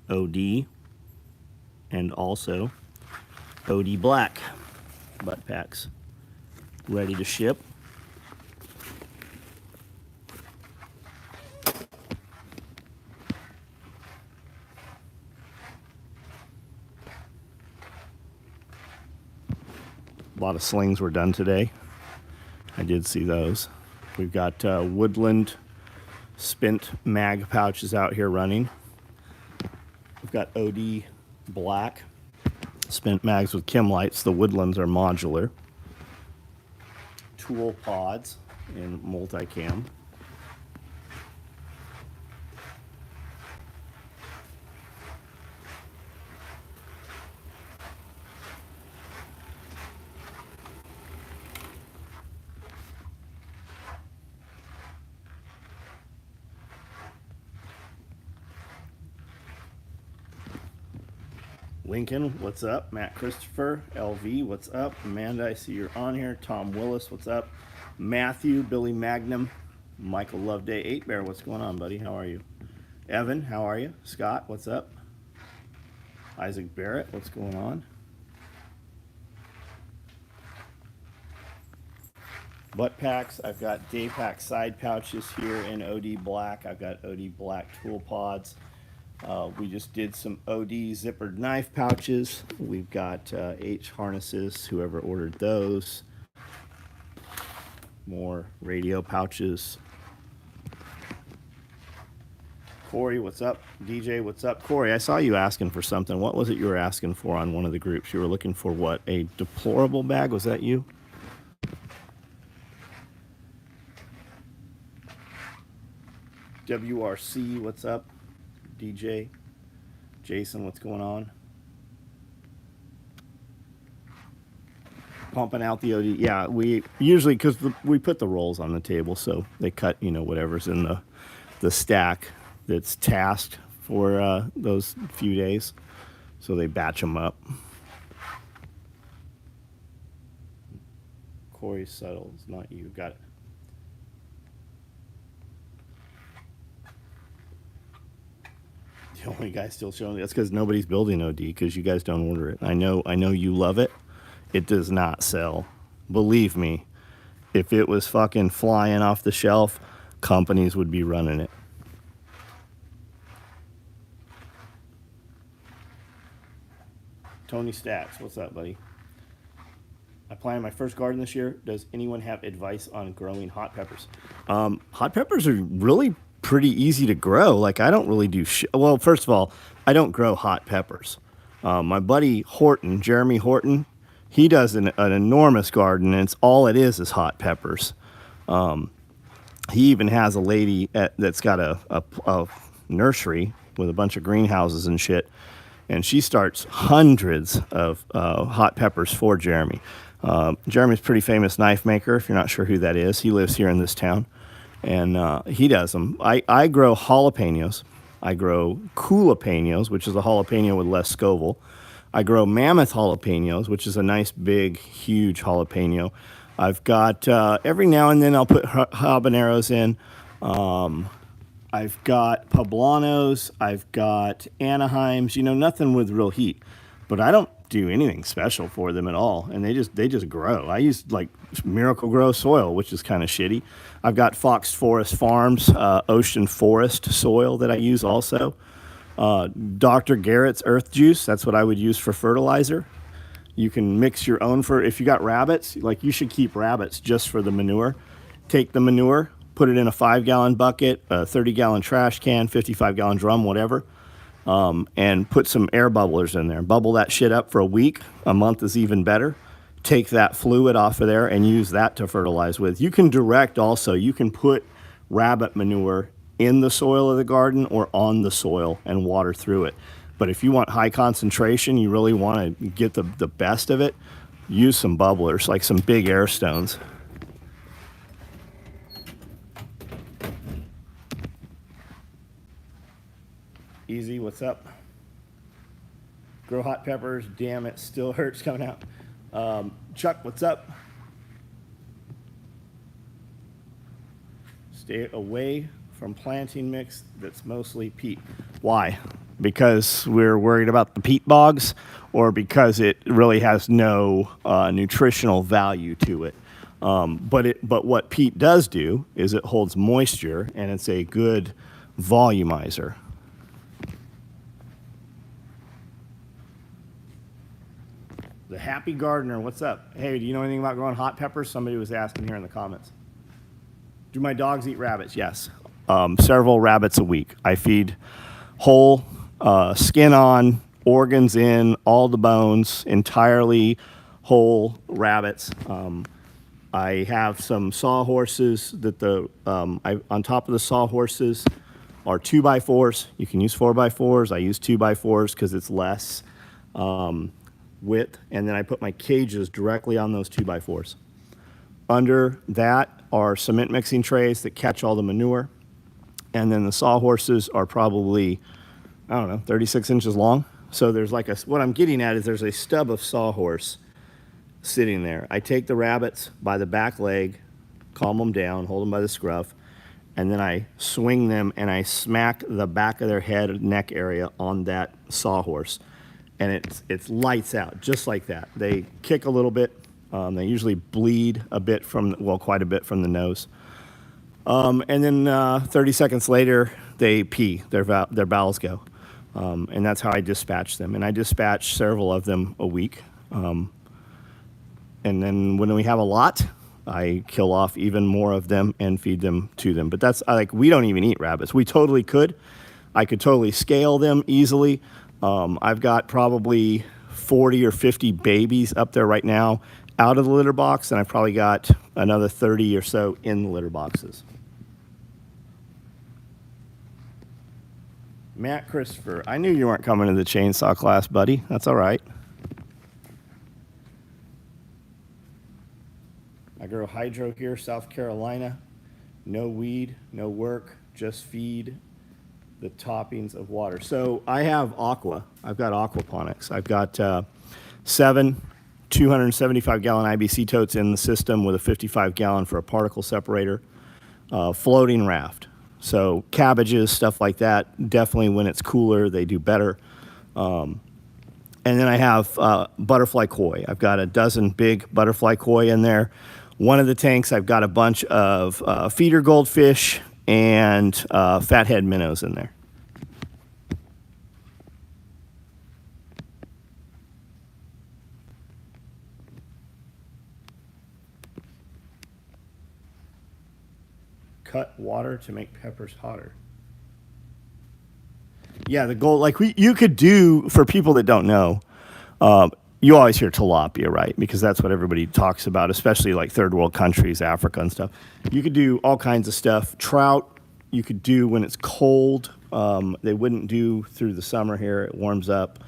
OD and also OD Black butt packs ready to ship. A lot of slings were done today. I did see those. We've got Woodland spent mag pouches out here running. We've got OD Black spent mags with chem lights. The Woodlands are modular. Tool pods in multicam. Lincoln, what's up? Matt Christopher, LV, what's up? Amanda, I see you're on here. Tom Willis, what's up? Matthew, Billy Magnum, Michael Loveday, 8 Bear, what's going on, buddy? How are you? Evan, how are you? Scott, what's up? Isaac Barrett, what's going on? Butt packs, I've got day pack side pouches here in OD Black. I've got OD Black tool pods. We just did some OD zippered knife pouches. We've got H harnesses, whoever ordered those. More radio pouches. Corey, what's up? DJ, what's up? Corey, I saw you asking for something. What was it you were asking for on one of the groups? You were looking for what? A deplorable bag? Was that you? WRC, what's up? DJ, Jason, what's going on? Pumping out the OD. Yeah, we usually, because we put the rolls on the table, so they cut, whatever's in the stack that's tasked for those few days. So they batch them up. Corey Subtle, it's not you. Got it. The only guy still showing that's because nobody's building OD because you guys don't order it. I know you love it. It does not sell. Believe me, if it was fucking flying off the shelf, companies would be running it. Tony Stacks, what's up, buddy? I planted my first garden this year. Does anyone have advice on growing hot peppers? Hot peppers are really pretty easy to grow. Like, I don't really do well, first of all, I don't grow hot peppers. My buddy Horton, Jeremy Horton, he does an enormous garden, and all it is hot peppers. He even has a lady that's got a nursery with a bunch of greenhouses and shit, and she starts hundreds of hot peppers for Jeremy. Jeremy's a pretty famous knife maker, if you're not sure who that is. He lives here in this town. And he does them. I grow jalapenos. I grow jalapenos, which is a jalapeno with less Scoville. I grow mammoth jalapenos, which is a nice, big, huge jalapeno. I've got, every now and then I'll put habaneros in. I've got poblanos. I've got Anaheims. Nothing with real heat. But I don't do anything special for them at all, and they just grow. I use like Miracle Grow soil, which is kind of shitty. I've got Fox Forest Farms ocean forest soil that I use also. Dr. Garrett's earth juice, that's what I would use for fertilizer. You can mix your own if you got rabbits, like you should keep rabbits just for the manure. Take the manure, put it in a 5-gallon bucket, a 30-gallon trash can, 55-gallon drum, whatever. And put some air bubblers in there. Bubble that shit up for a week. A month is even better. Take that fluid off of there and use that to fertilize with. You can you can put rabbit manure in the soil of the garden or on the soil and water through it. But if you want high concentration, you really want to get the best of it, use some bubblers, like some big air stones. Easy, what's up? Grow hot peppers, damn it, still hurts coming out. Chuck, what's up? Stay away from planting mix that's mostly peat. Why? because we're worried about the peat bogs or because it really has no nutritional value to it. But what peat does do is it holds moisture and it's a good volumizer. The Happy Gardener, what's up? Hey, do you know anything about growing hot peppers? Somebody was asking here in the comments. Do my dogs eat rabbits? Yes. Several rabbits a week. I feed whole, skin on, organs in, all the bones, entirely whole rabbits. I have some sawhorses that on top of the sawhorses are 2x4s. You can use 4x4s. I use 2x4s because it's less width, and then I put my cages directly on those 2x4s. Under that are cement mixing trays that catch all the manure, and then the sawhorses are probably, I don't know, 36 inches long. So there's like what I'm getting at is there's a stub of sawhorse sitting there. I take the rabbits by the back leg, calm them down, hold them by the scruff, and then I swing them and I smack the back of their head, neck area on that sawhorse. And it's lights out, just like that. They kick a little bit. They usually bleed a bit quite a bit from the nose. And then 30 seconds later, they pee. Their bowels go. And that's how I dispatch them. And I dispatch several of them a week. And then when we have a lot, I kill off even more of them and feed them to them. But that's we don't even eat rabbits. We totally could. I could totally scale them easily. I've got probably 40 or 50 babies up there right now out of the litter box, and I've probably got another 30 or so in the litter boxes. Matt Christopher, I knew you weren't coming to the chainsaw class, buddy. That's all right. I grow hydro here, South Carolina. No weed, no work, just feed the toppings of water. So I have aqua. I've got aquaponics. I've got 7 275-gallon IBC totes in the system with a 55-gallon for a particle separator, floating raft. So cabbages, stuff like that, definitely when it's cooler, they do better. And then I have butterfly koi. I've got a dozen big butterfly koi in there. One of the tanks, I've got a bunch of feeder goldfish and fathead minnows in there. Cut water to make peppers hotter. Yeah, the gold, you could do, for people that don't know, you always hear tilapia, right? Because that's what everybody talks about, especially like third world countries, Africa and stuff. You could do all kinds of stuff. Trout, you could do when it's cold. They wouldn't do through the summer here. It warms up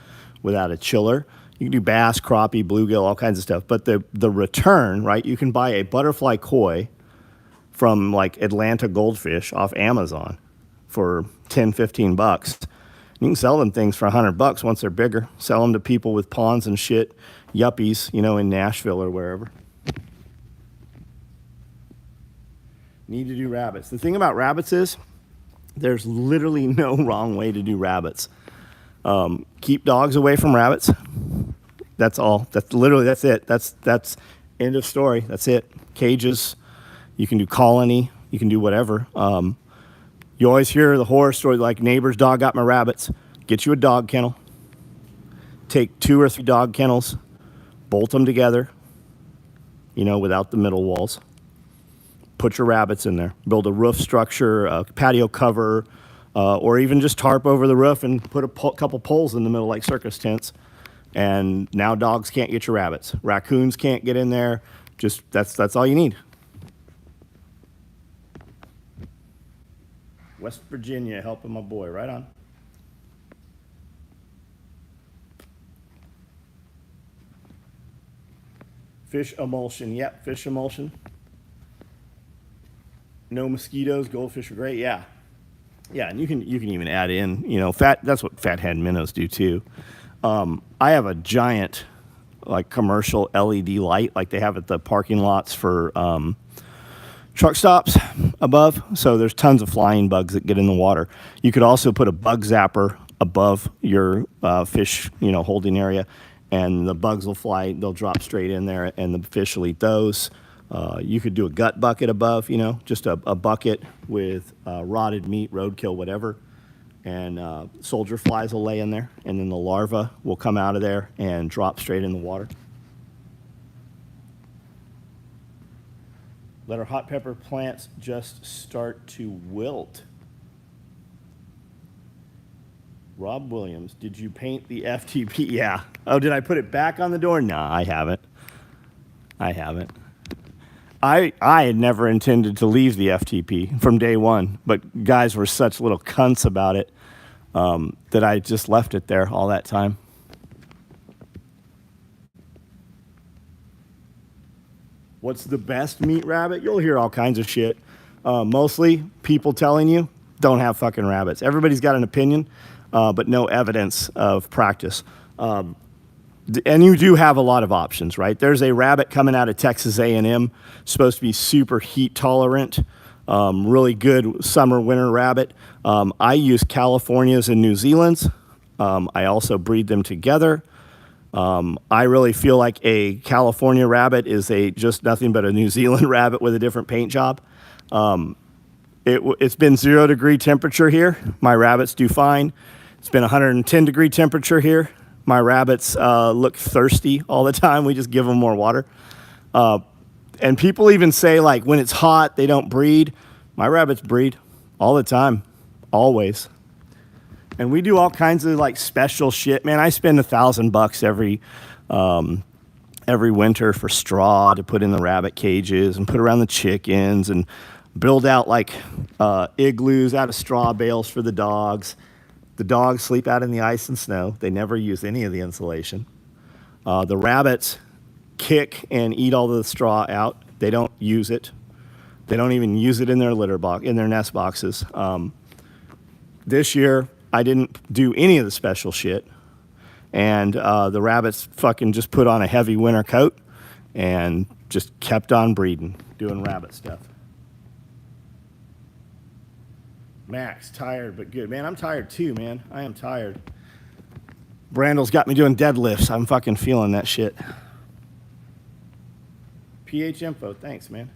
without a chiller. You can do bass, crappie, bluegill, all kinds of stuff. But the return, right? You can buy a butterfly koi from like Atlanta Goldfish off Amazon for 10, 15 bucks. You can sell them things for $100 once they're bigger. Sell them to people with ponds and shit, yuppies, in Nashville or wherever. Need to do rabbits. The thing about rabbits is there's literally no wrong way to do rabbits. Keep dogs away from rabbits. That's all. That's it. That's end of story. That's it. Cages. You can do colony. You can do whatever. You always hear the horror story like neighbor's dog got my rabbits. Get you a dog kennel. Take 2 or 3 dog kennels. Bolt them together, without the middle walls. Put your rabbits in there. Build a roof structure, a patio cover, or even just tarp over the roof and put a couple poles in the middle like circus tents. And now dogs can't get your rabbits. Raccoons can't get in there. Just that's all you need. West Virginia, helping my boy. Right on. Fish emulsion. Yep, fish emulsion. No mosquitoes. Goldfish are great. Yeah. Yeah, and you can even add in, that's what fathead minnows do too. I have a giant, commercial LED light like they have at the parking lots for truck stops above. So there's tons of flying bugs that get in the water. You could also put a bug zapper above your fish, holding area, and the bugs will fly. They'll drop straight in there, and the fish will eat those. You could do a gut bucket above, just a bucket with rotted meat, roadkill, whatever. And soldier flies will lay in there, and then the larva will come out of there and drop straight in the water. Let our hot pepper plants just start to wilt. Rob Williams, did you paint the FTP? Yeah. Oh, did I put it back on the door? Nah, I haven't. I had never intended to leave the FTP from day one, but guys were such little cunts about it that I just left it there all that time. What's the best meat rabbit? You'll hear all kinds of shit. Mostly people telling you don't have fucking rabbits. Everybody's got an opinion, but no evidence of practice. And you do have a lot of options, right? There's a rabbit coming out of Texas A&M, supposed to be super heat tolerant, really good summer, winter rabbit. I use Californias and New Zealands. I also breed them together. I really feel like a California rabbit is just nothing but a New Zealand rabbit with a different paint job. It's been 0 degree temperature here. My rabbits do fine. It's been 110 degree temperature here. My rabbits look thirsty all the time. We just give them more water. And people even say, like, when it's hot, they don't breed. My rabbits breed all the time, always. And we do all kinds of, like, special shit. Man, I spend $1,000 every winter for straw to put in the rabbit cages and put around the chickens and build out, like, igloos out of straw bales for the dogs. The dogs sleep out in the ice and snow. They never use any of the insulation. The rabbits kick and eat all the straw out. They don't use it. They don't even use it in their litter box, in their nest boxes. This year, I didn't do any of the special shit. And the rabbits fucking just put on a heavy winter coat and just kept on breeding, doing rabbit stuff. Max, tired but good. Man, I'm tired too, man. I am tired. Brandel's got me doing deadlifts. I'm fucking feeling that shit. PH Info, thanks, man.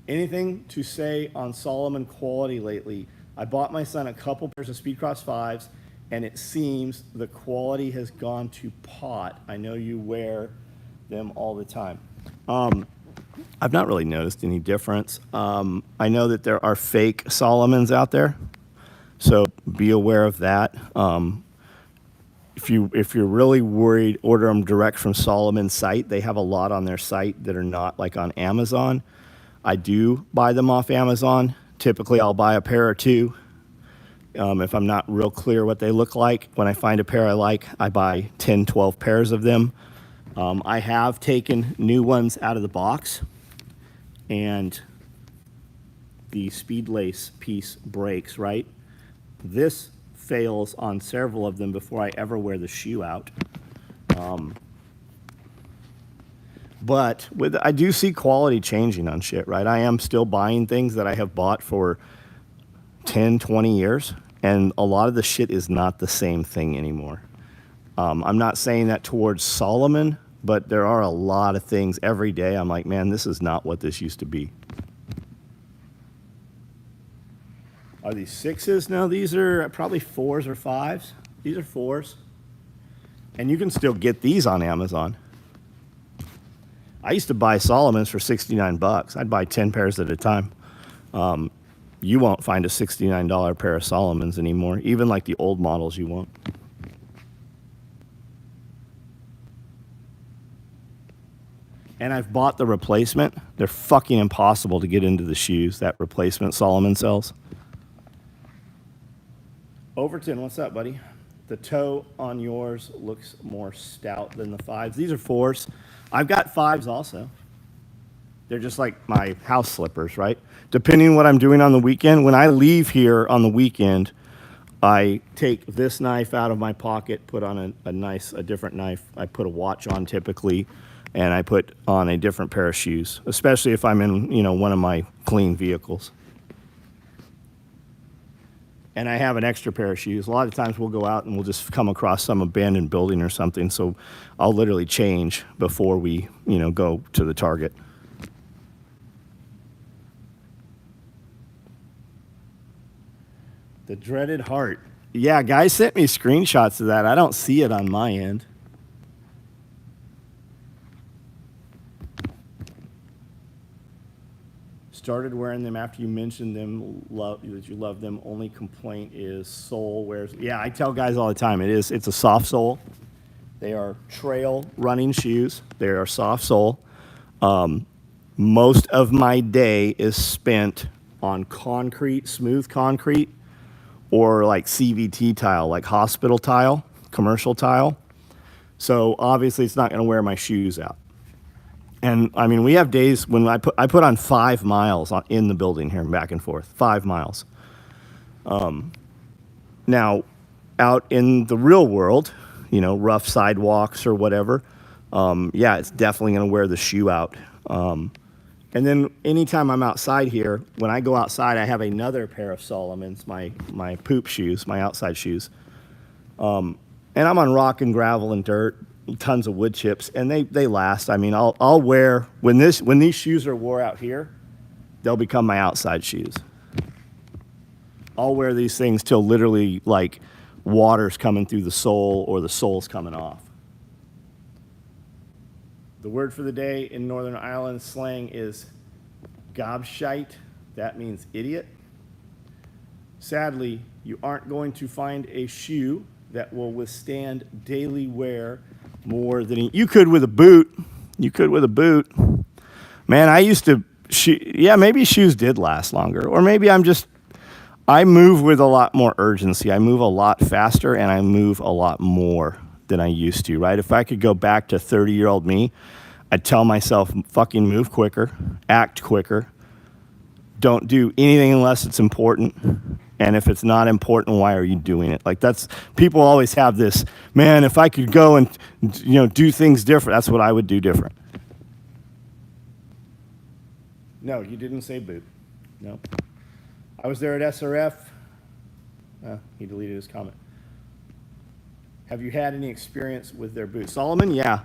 Anything to say on Salomon quality lately? I bought my son a couple pairs of Speedcross 5s, and it seems the quality has gone to pot. I know you wear them all the time. I've not really noticed any difference. I know that there are fake Salomons out there, so be aware of that. If you're really worried, order them direct from Salomon's site. They have a lot on their site that are not like on Amazon. I do buy them off Amazon. Typically, I'll buy a pair or two. If I'm not real clear what they look like, when I find a pair I like, I buy 10, 12 pairs of them. I have taken new ones out of the box, and the speed lace piece breaks, right? This fails on several of them before I ever wear the shoe out. But I do see quality changing on shit, right? I am still buying things that I have bought for 10, 20 years, and a lot of the shit is not the same thing anymore. I'm not saying that towards Salomon, but there are a lot of things every day I'm like, man, this is not what this used to be. Are these 6s? No, these are probably 4s or 5s. These are 4s. And you can still get these on Amazon. I used to buy Salomons for $69. I'd buy 10 pairs at a time. You won't find a $69 pair of Salomons anymore. Even like the old models you won't. And I've bought the replacement. They're fucking impossible to get into the shoes, that replacement Salomon sells. Overton, what's up, buddy? The toe on yours looks more stout than the 5s. These are 4s. I've got 5s also. They're just like my house slippers, right? Depending on what I'm doing on the weekend, when I leave here on the weekend, I take this knife out of my pocket, put on a different knife. I put a watch on typically, and I put on a different pair of shoes, especially if I'm in, one of my clean vehicles. and I have an extra pair of shoes. A lot of times we'll go out and we'll just come across some abandoned building or something. So I'll literally change before we, go to the Target. The dreaded heart. Yeah, guys sent me screenshots of that. I don't see it on my end. Started wearing them after you mentioned them, that you love them. Only complaint is sole wears. Yeah, I tell guys all the time, it's a soft sole. They are trail running shoes. They are soft sole. Most of my day is spent on concrete, smooth concrete, or like CVT tile, like hospital tile, commercial tile. So obviously it's not going to wear my shoes out. And I mean, we have days when I put on 5 miles in the building here, back and forth, 5 miles. Now, out in the real world, rough sidewalks or whatever, yeah, it's definitely going to wear the shoe out. And then anytime I'm outside here, when I go outside, I have another pair of Salomons, my poop shoes, my outside shoes. And I'm on rock and gravel and dirt, tons of wood chips, and they last. I mean, I'll wear, when these shoes are wore out here, they'll become my outside shoes. I'll wear these things till literally like water's coming through the sole or the sole's coming off. The word for the day in Northern Ireland slang is gobshite. That means idiot. Sadly, you aren't going to find a shoe that will withstand daily wear more than you could with a boot. You could with a boot. Man, I used to, maybe shoes did last longer. Or maybe I move with a lot more urgency. I move a lot faster and I move a lot more than I used to, right? If I could go back to 30-year-old me, I'd tell myself, fucking move quicker, act quicker, don't do anything unless it's important. And if it's not important, why are you doing it? Like people always have this, man, if I could go and, do things different, that's what I would do different. No, you didn't say boot. No. I was there at SRF. He deleted his comment. Have you had any experience with their boots? Salomon? Yeah.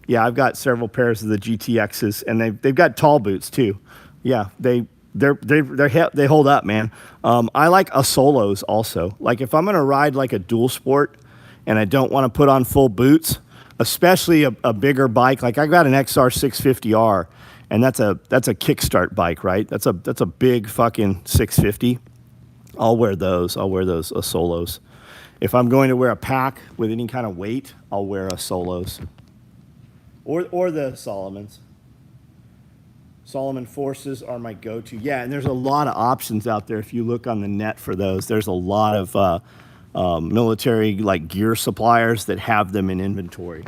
Yeah, I've got several pairs of the GTXs, and they've got tall boots too. Yeah, they hold up, man. I like a Solos also. Like if I'm gonna ride like a dual sport, and I don't want to put on full boots, especially a bigger bike. Like I got an XR 650R, and that's a kickstart bike, right? That's a big fucking 650. I'll wear those Solos. If I'm going to wear a pack with any kind of weight, I'll wear a Solos. Or the Salomons. Salomon Forces are my go-to. Yeah, and there's a lot of options out there if you look on the net for those. There's a lot of military like gear suppliers that have them in inventory.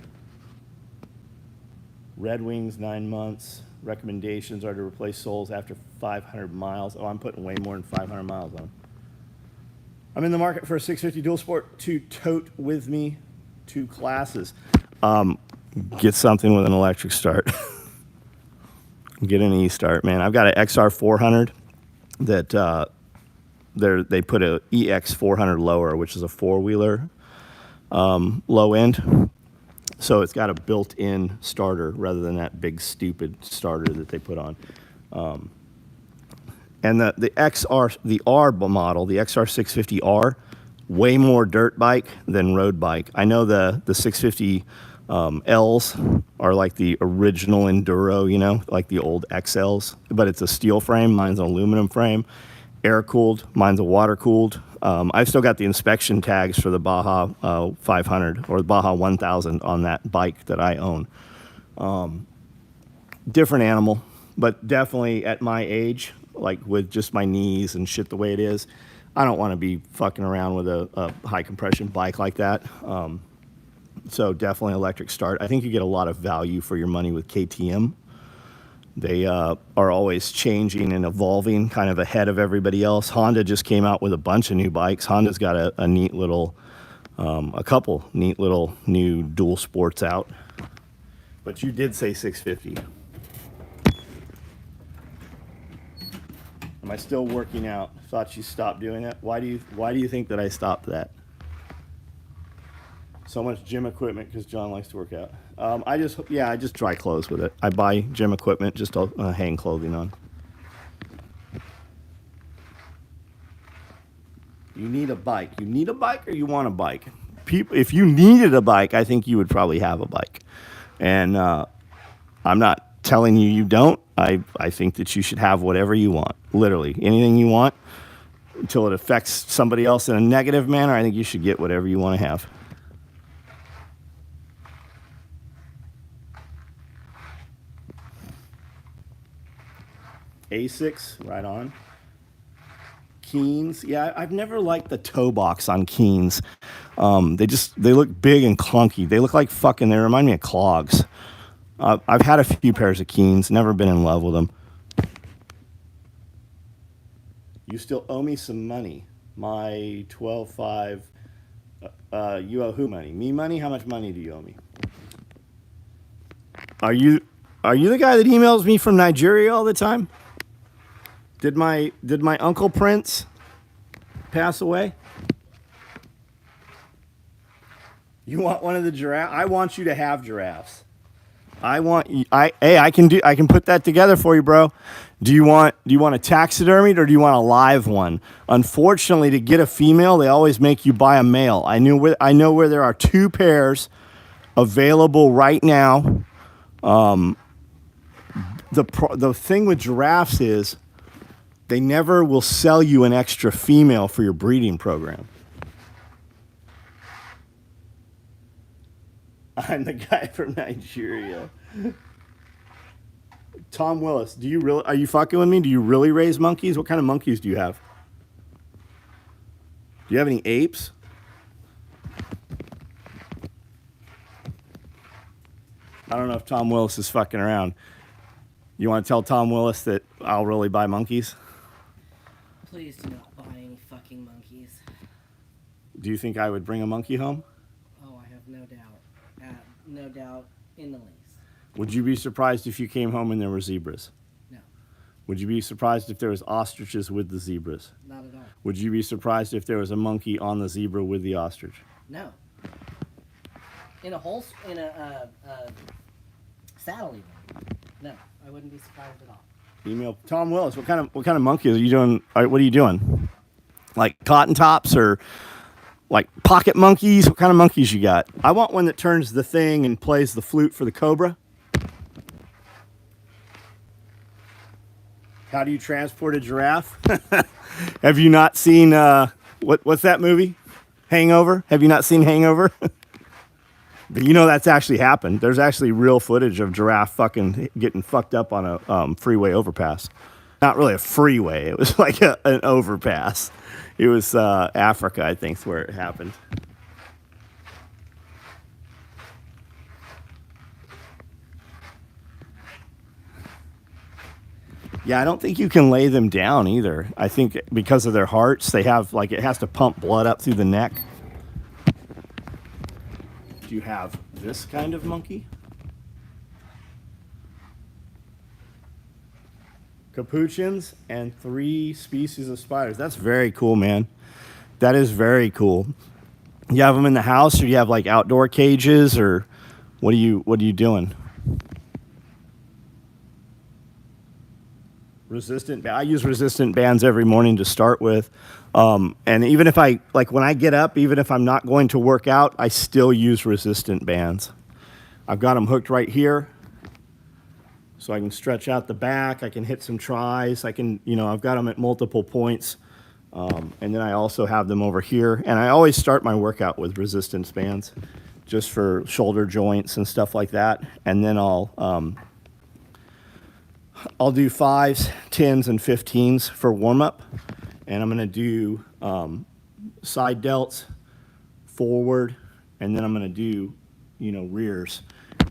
Red Wings, 9 months. Recommendations are to replace soles after 500 miles. Oh, I'm putting way more than 500 miles on. I'm in the market for a 650 dual sport to tote with me to classes. Get something with an electric start. Get an e-start, man. I've got an XR 400 that they put a EX 400 lower, which is a four-wheeler low end. So it's got a built-in starter rather than that big stupid starter that they put on. And the XR, the R model, the XR 650R, way more dirt bike than road bike. I know the 650 Ls are like the original enduro, like the old XLs, but it's a steel frame. Mine's an aluminum frame, air cooled. Mine's a water cooled. I've still got the inspection tags for the Baja 500 or the Baja 1000 on that bike that I own. Different animal, but definitely at my age, like with just my knees and shit the way it is, I don't want to be fucking around with a high compression bike like that. So definitely electric start. I think you get a lot of value for your money with KTM. They are always changing and evolving, kind of ahead of everybody else. Honda just came out with a bunch of new bikes. Honda's got a neat little, a couple neat little new dual sports out. But you did say 650. Am I still working out? Thought you stopped doing that. Why do you think that I stopped that? So much gym equipment because John likes to work out. I just dry clothes with it. I buy gym equipment just to hang clothing on. You need a bike. You need a bike or you want a bike? People, if you needed a bike, I think you would probably have a bike. And I'm not telling you don't. I think that you should have whatever you want. Literally, anything you want until it affects somebody else in a negative manner. I think you should get whatever you want to have. Asics, right on. Keens, yeah, I've never liked the toe box on Keens. They look big and clunky. They look like fucking. They remind me of clogs. I've had a few pairs of Keens, never been in love with them. You still owe me some money. My 12.5. You owe who money? Me money? How much money do you owe me? Are you the guy that emails me from Nigeria all the time? Did my Uncle Prince pass away? You want one of the giraffes? I want you to have giraffes. I can put that together for you, bro. Do you want a taxidermied or do you want a live one? Unfortunately, to get a female, they always make you buy a male. I know where there are 2 pairs available right now. The thing with giraffes is they never will sell you an extra female for your breeding program. I'm the guy from Nigeria. Tom Willis, are you fucking with me? Do you really raise monkeys? What kind of monkeys do you have? Do you have any apes? I don't know if Tom Willis is fucking around. You want to tell Tom Willis that I'll really buy monkeys? Please do not buy any fucking monkeys. Do you think I would bring a monkey home? Oh, I have no doubt. No doubt in the least. Would you be surprised if you came home and there were zebras? No. Would you be surprised if there was ostriches with the zebras? Not at all. Would you be surprised if there was a monkey on the zebra with the ostrich? No. In a saddle even. No, I wouldn't be surprised at all. Email Tom Willis. What kind of monkey are you doing? What are you doing? Like cotton tops or like pocket monkeys? What kind of monkeys you got? I want one that turns the thing and plays the flute for the cobra. How do you transport a giraffe? Have you not seen what's that movie? Hangover? Have you not seen Hangover? You know that's actually happened. There's actually real footage of giraffe fucking getting fucked up on a freeway overpass. Not really a freeway. It was like an overpass. It was Africa, I think, is where it happened. Yeah, I don't think you can lay them down either. I think because of their hearts, they have it has to pump blood up through the neck. Do you have this kind of monkey? Capuchins and 3 species of spiders. That's very cool, man. That is very cool. You have them in the house, or do you have like outdoor cages, or what are you doing? I use resistant bands every morning to start with. And even if when I get up, even if I'm not going to work out, I still use resistant bands. I've got them hooked right here. So I can stretch out the back. I can hit some tries. I've got them at multiple points. And then I also have them over here. And I always start my workout with resistance bands just for shoulder joints and stuff like that. And then I'll do 5s, 10s, and 15s for warm-up. And I'm going to do side delts, forward, and then I'm going to do, rears.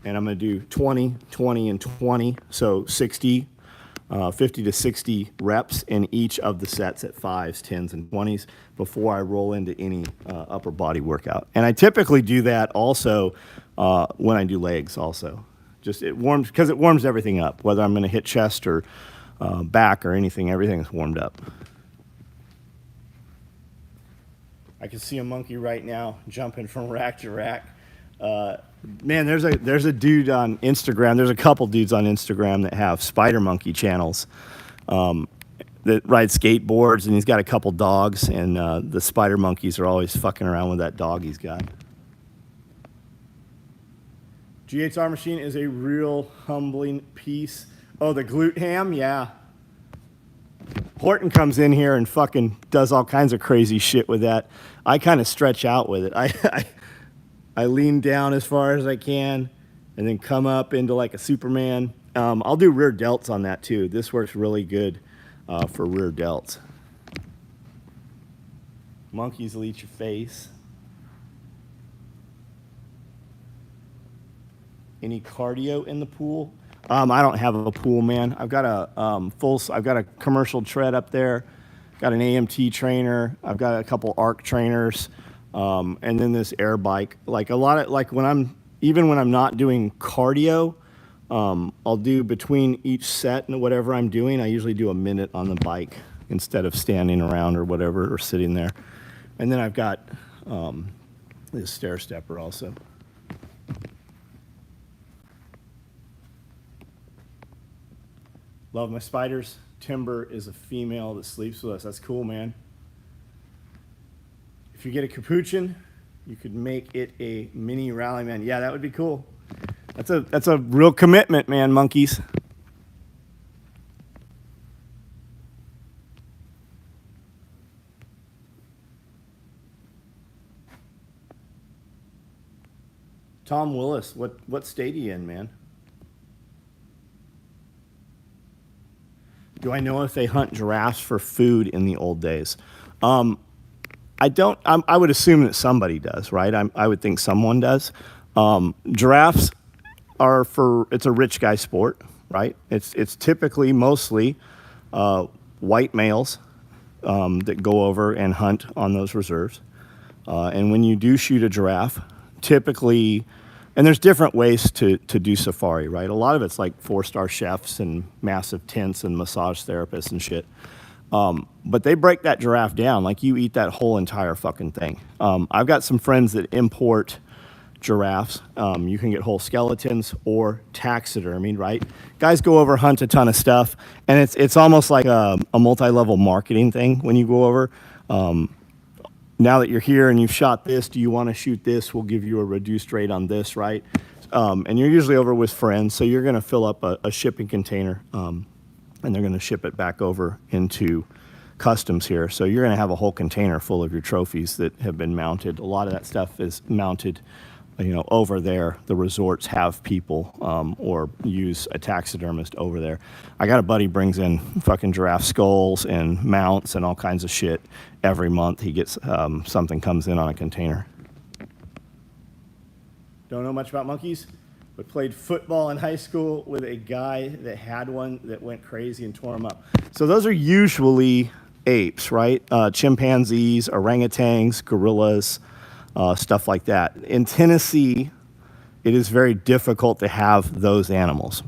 And I'm going to do 20, 20, and 20, so 50 to 60 reps in each of the sets at 5s, 10s, and 20s before I roll into any upper body workout. And I typically do that also when I do legs also. Just it warms everything up, whether I'm going to hit chest or back or anything, everything's warmed up. I can see a monkey right now jumping from rack to rack. Man, there's a dude on Instagram. There's a couple dudes on Instagram that have spider monkey channels that ride skateboards, and he's got a couple dogs, and the spider monkeys are always fucking around with that dog he's got. GHR machine is a real humbling piece. Oh, the glute ham? Yeah. Horton comes in here and fucking does all kinds of crazy shit with that. I kind of stretch out with it. I lean down as far as I can and then come up into like a Superman. I'll do rear delts on that too. This works really good for rear delts. Monkeys will eat your face. Any cardio in the pool? I don't have a pool, man. I've got I've got a commercial tread up there, got an AMT trainer, I've got a couple ARC trainers, and then this air bike. Like when I'm not doing cardio, I'll do between each set and whatever I'm doing, I usually do a minute on the bike instead of standing around or whatever or sitting there. And then I've got this stair stepper also. Love my spiders. Timber is a female that sleeps with us. That's cool, man. If you get a capuchin, you could make it a mini rallyman. Yeah, that would be cool. That's a real commitment, man, monkeys. Tom Willis, what state are you in, man? Do I know if they hunt giraffes for food in the old days? I don't. I would assume that somebody does, right? I would think someone does. Giraffes are it's a rich guy sport, right? It's typically mostly white males that go over and hunt on those reserves. And when you do shoot a giraffe, typically, and there's different ways to do safari, right? A lot of it's like 4-star chefs and massive tents and massage therapists and shit. But they break that giraffe down. Like you eat that whole entire fucking thing. I've got some friends that import giraffes. You can get whole skeletons or taxidermied, right? Guys go over, hunt a ton of stuff, and it's almost like a multi-level marketing thing when you go over. Now that you're here and you've shot this, do you want to shoot this? We'll give you a reduced rate on this, right? And you're usually over with friends, so you're going to fill up a shipping container, and they're going to ship it back over into customs here. So you're going to have a whole container full of your trophies that have been mounted. A lot of that stuff is mounted, over there. The resorts have people or use a taxidermist over there. I got a buddy brings in fucking giraffe skulls and mounts and all kinds of shit every month. He gets something comes in on a container. Don't know much about monkeys, but played football in high school with a guy that had one that went crazy and tore him up. So those are usually apes, right? Chimpanzees, orangutans, gorillas, stuff like that. In Tennessee, it is very difficult to have those animals.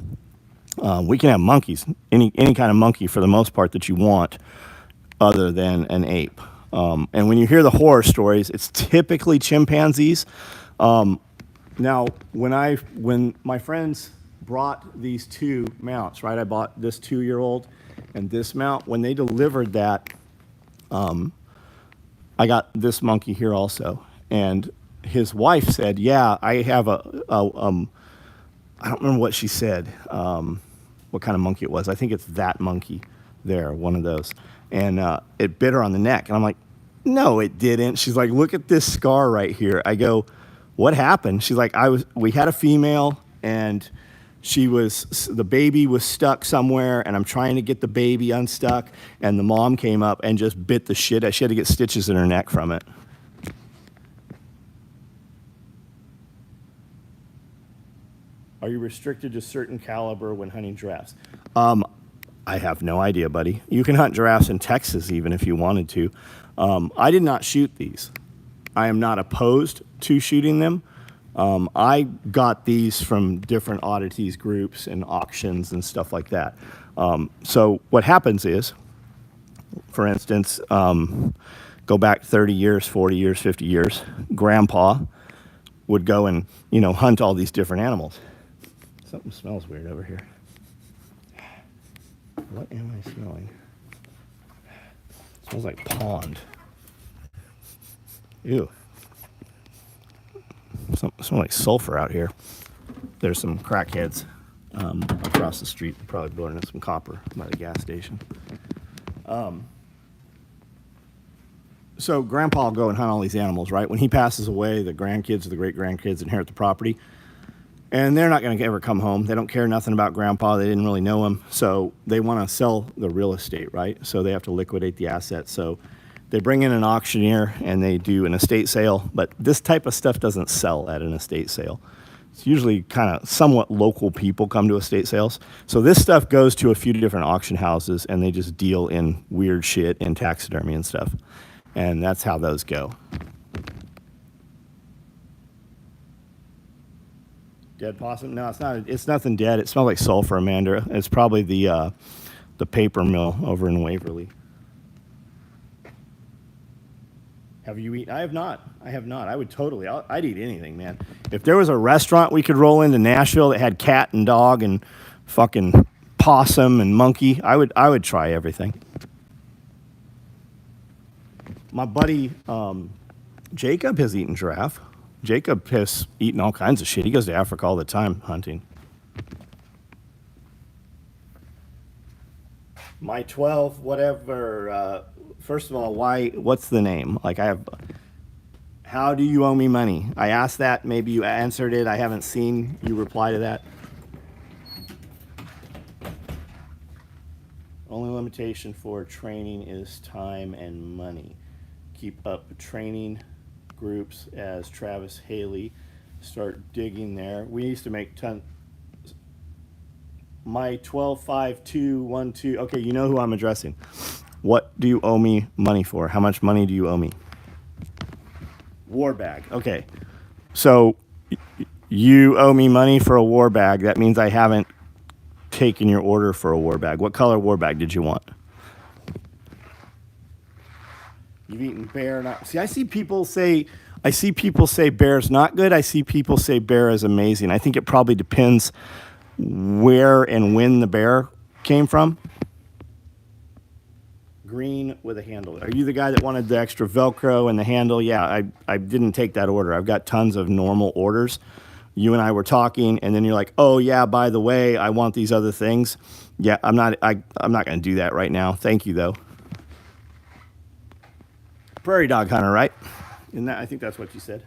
We can have monkeys, any kind of monkey for the most part that you want, other than an ape. And when you hear the horror stories, it's typically chimpanzees. Now, when my friends brought these two mounts, right? I bought this 2-year-old and this mount. When they delivered that, I got this monkey here also. And his wife said, yeah, I have I don't remember what she said, what kind of monkey it was. I think it's that monkey there, one of those. And it bit her on the neck. And I'm like, no, it didn't. She's like, look at this scar right here. I go, what happened? She's like, we had a female and the baby was stuck somewhere and I'm trying to get the baby unstuck. And the mom came up and just bit the shit out. She had to get stitches in her neck from it. Are you restricted to certain caliber when hunting giraffes? I have no idea, buddy. You can hunt giraffes in Texas even if you wanted to. I did not shoot these. I am not opposed to shooting them. I got these from different oddities groups and auctions and stuff like that. So what happens is, for instance, go back 30 years, 40 years, 50 years. Grandpa would go and, hunt all these different animals. Something smells weird over here. What am I smelling? It smells like pond. Ew. Smells like sulfur out here. There's some crackheads across the street, probably burning some copper by the gas station. So Grandpa will go and hunt all these animals, right? When he passes away, the grandkids or the great-grandkids inherit the property. And they're not going to ever come home. They don't care nothing about Grandpa. They didn't really know him. So they want to sell the real estate, right? So they have to liquidate the assets. So they bring in an auctioneer and they do an estate sale. But this type of stuff doesn't sell at an estate sale. It's usually kind of somewhat local people come to estate sales. So this stuff goes to a few different auction houses and they just deal in weird shit in taxidermy and stuff. And that's how those go. Dead possum? No, it's not. It's nothing dead. It smells like sulfur, Amanda. It's probably the paper mill over in Waverly. Have you eaten? I have not. I have not. I would totally. I'd eat anything, man. If there was a restaurant we could roll into Nashville that had cat and dog and fucking possum and monkey, I would try everything. My buddy Jacob has eaten giraffe. Jacob has eaten all kinds of shit. He goes to Africa all the time hunting. My 12, whatever. First of all, what's the name? How do you owe me money? I asked that. Maybe you answered it. I haven't seen you reply to that. Only limitation for training is time and money. Keep up training groups as Travis Haley. Start digging there. We used to make tons. My 125212. Okay, you know who I'm addressing. What do you owe me money for? How much money do you owe me? War bag. Okay. So you owe me money for a war bag. That means I haven't taken your order for a war bag. What color war bag did you want? You've eaten bear. Not. See, I see people say bear's not good. I see people say bear is amazing. I think it probably depends where and when the bear came from. Green with a handle. Are you the guy that wanted the extra Velcro and the handle? Yeah, I didn't take that order. I've got tons of normal orders. You and I were talking, and then you're like, oh, yeah, by the way, I want these other things. Yeah, I'm not going to do that right now. Thank you, though. Prairie dog hunter, right? I think that's what you said.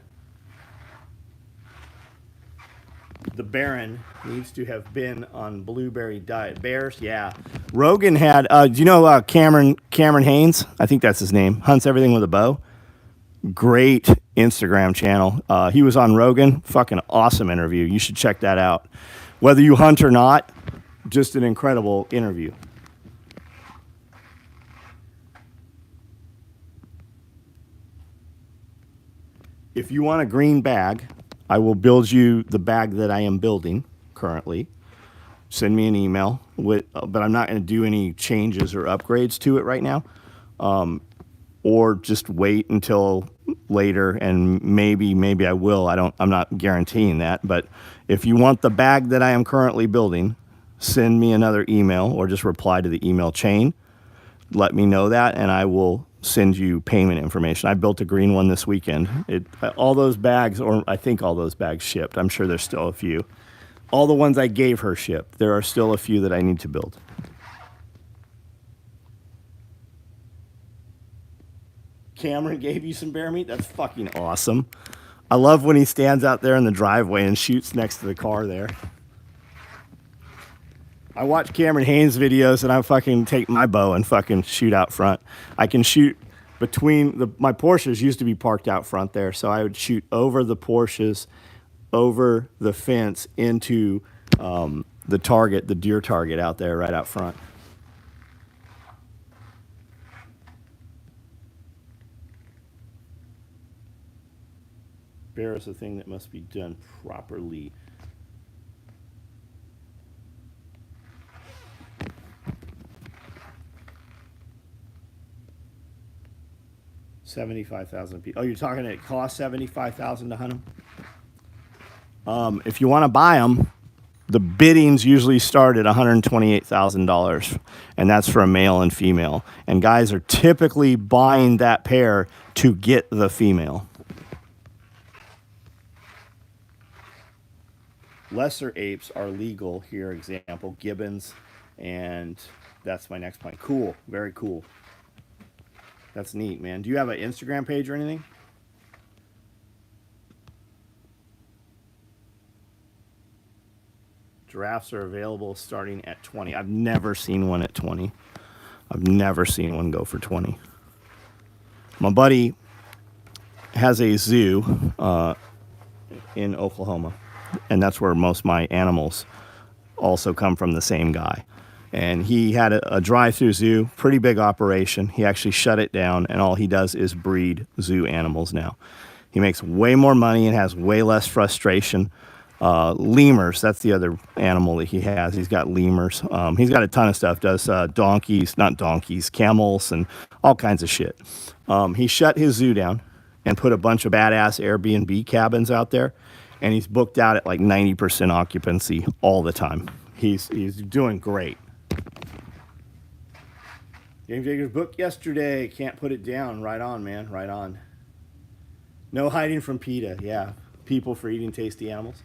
The Baron needs to have been on blueberry diet. Bears, yeah. Rogan had, do you know Cameron Haynes? I think that's his name. Hunts everything with a bow. Great Instagram channel. He was on Rogan. Fucking awesome interview. You should check that out. Whether you hunt or not, just an incredible interview. If you want a green bag, I will build you the bag that I am building currently. Send me an email, but I'm not going to do any changes or upgrades to it right now. Or just wait until later, and maybe I will. I'm not guaranteeing that, but if you want the bag that I am currently building, send me another email or just reply to the email chain. Let me know that, and I will send you payment information. I built a green one this weekend. All those bags, or I think all those bags shipped. I'm sure there's still a few. All the ones I gave her shipped. There are still a few that I need to build. Cameron gave you some bear meat? That's fucking awesome. I love when he stands out there in the driveway and shoots next to the car there. I watch Cameron Haynes videos and I fucking take my bow and fucking shoot out front. I can shoot between my Porsches used to be parked out front there, so I would shoot over the Porsches, over the fence into the target, the deer target out there right out front. Bear is a thing that must be done properly. 75,000 people. Oh, you're talking it costs 75,000 to hunt them. If you want to buy them, the biddings usually start at $128,000, and that's for a male and female. And guys are typically buying that pair to get the female. Lesser apes are legal here. Example, gibbons, and that's my next point. Cool, very cool. That's neat, man. Do you have an Instagram page or anything? Giraffes are available starting at 20. I've never seen one at 20. I've never seen one go for 20. My buddy has a zoo in Oklahoma, and that's where most of my animals also come from, the same guy. And he had a drive-through zoo, pretty big operation. He actually shut it down, and all he does is breed zoo animals now. He makes way more money and has way less frustration. Lemurs, that's the other animal that he has. He's got lemurs. He's got a ton of stuff. Does camels, and all kinds of shit. He shut his zoo down and put a bunch of badass Airbnb cabins out there, and he's booked out at like 90% occupancy all the time. He's doing great. James Yeager's book yesterday. Can't put it down. Right on, man. Right on. No hiding from PETA. Yeah. People for eating tasty animals.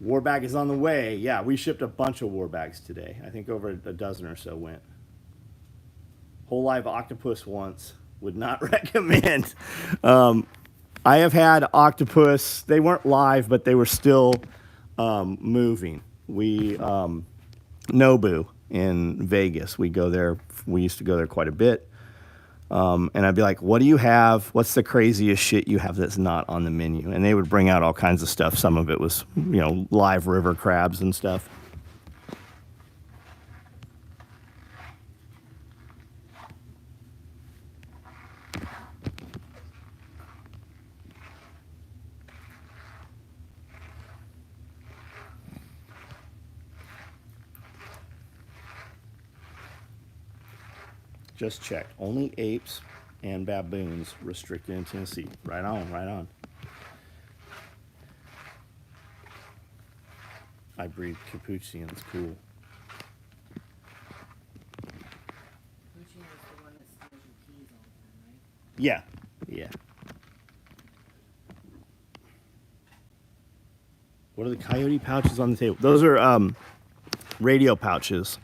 War bag is on the way. Yeah, we shipped a bunch of war bags today. I think over a dozen or so went. Whole live octopus once. Would not recommend. I have had octopus. They weren't live, but they were still moving. We Nobu in Vegas. We go there. We used to go there quite a bit. And I'd be like, what do you have? What's the craziest shit you have that's not on the menu? And they would bring out all kinds of stuff. Some of it was, live river crabs and stuff. Just checked. Only apes and baboons restricted in Tennessee. Right on, right on. I breed Capuchin's. Cool. Capuchin is the one that steals your keys all the time, right? Yeah, yeah. What are the coyote pouches on the table? Those are radio pouches